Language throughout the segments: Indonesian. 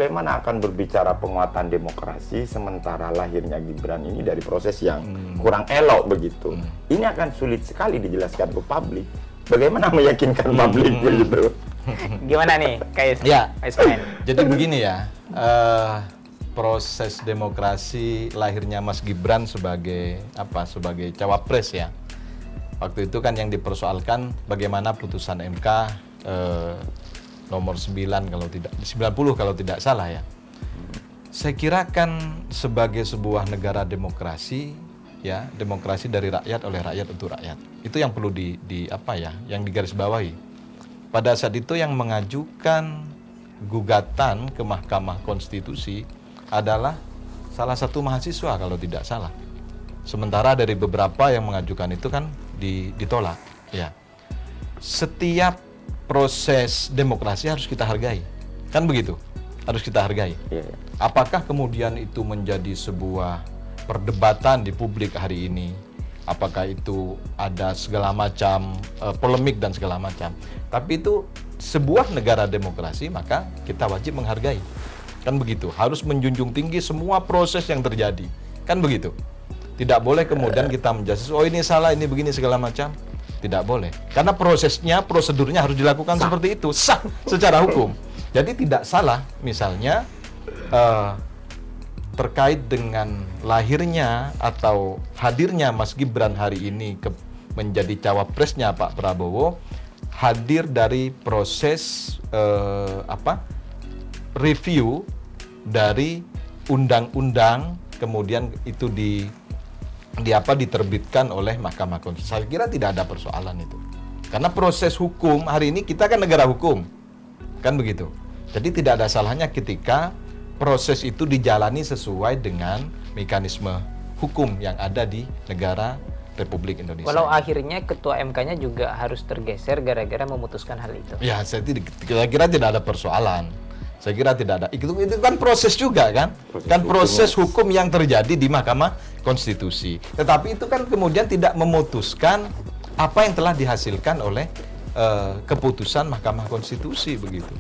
bagaimana akan berbicara penguatan demokrasi sementara lahirnya Gibran ini dari proses yang kurang elok begitu. Ini akan sulit sekali dijelaskan ke publik. Bagaimana meyakinkan publik begitu? Gimana nih, Kais? Ya, Ismail? jadi begini ya, proses demokrasi lahirnya Mas Gibran sebagai cawapres ya. Waktu itu kan yang dipersoalkan bagaimana putusan MK nomor 90 kalau tidak salah ya. Saya kira kan sebagai sebuah negara demokrasi ya, demokrasi dari rakyat oleh rakyat untuk rakyat. Itu yang perlu yang digarisbawahi. Pada saat itu yang mengajukan gugatan ke Mahkamah Konstitusi adalah salah satu mahasiswa kalau tidak salah. Sementara dari beberapa yang mengajukan itu kan ditolak ya. Setiap proses demokrasi harus kita hargai, kan begitu? Harus kita hargai. Apakah kemudian itu menjadi sebuah perdebatan di publik hari ini? Apakah itu ada segala macam polemik dan segala macam? Tapi itu sebuah negara demokrasi, maka kita wajib menghargai, kan begitu? Harus menjunjung tinggi semua proses yang terjadi, kan begitu? Tidak boleh kemudian kita menjudge, oh ini salah, ini begini segala macam. Tidak boleh, karena prosedurnya harus dilakukan seperti itu, sah secara hukum. Jadi tidak salah, misalnya terkait dengan lahirnya atau hadirnya Mas Gibran hari ini menjadi cawapresnya Pak Prabowo, hadir dari proses review dari undang-undang, kemudian itu diterbitkan oleh Mahkamah Konstitusi. Saya kira tidak ada persoalan itu. Karena proses hukum hari ini kita kan negara hukum. Kan begitu. Jadi tidak ada salahnya ketika proses itu dijalani sesuai dengan mekanisme hukum yang ada di negara Republik Indonesia. Walau akhirnya ketua MK-nya juga harus tergeser gara-gara memutuskan hal itu. Ya, saya kira tidak ada persoalan. Saya kira tidak ada. Itu kan proses juga kan? Proses hukum yang terjadi di Mahkamah Konstitusi. Tetapi itu kan kemudian tidak memutuskan apa yang telah dihasilkan oleh keputusan Mahkamah Konstitusi begitu.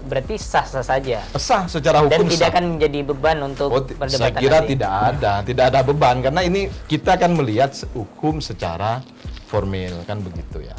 Berarti sah-sah saja. Sah secara hukum. Dan tidak akan menjadi beban untuk perdebatan. Saya kira tidak ada beban karena ini kita akan melihat hukum secara formil kan begitu ya.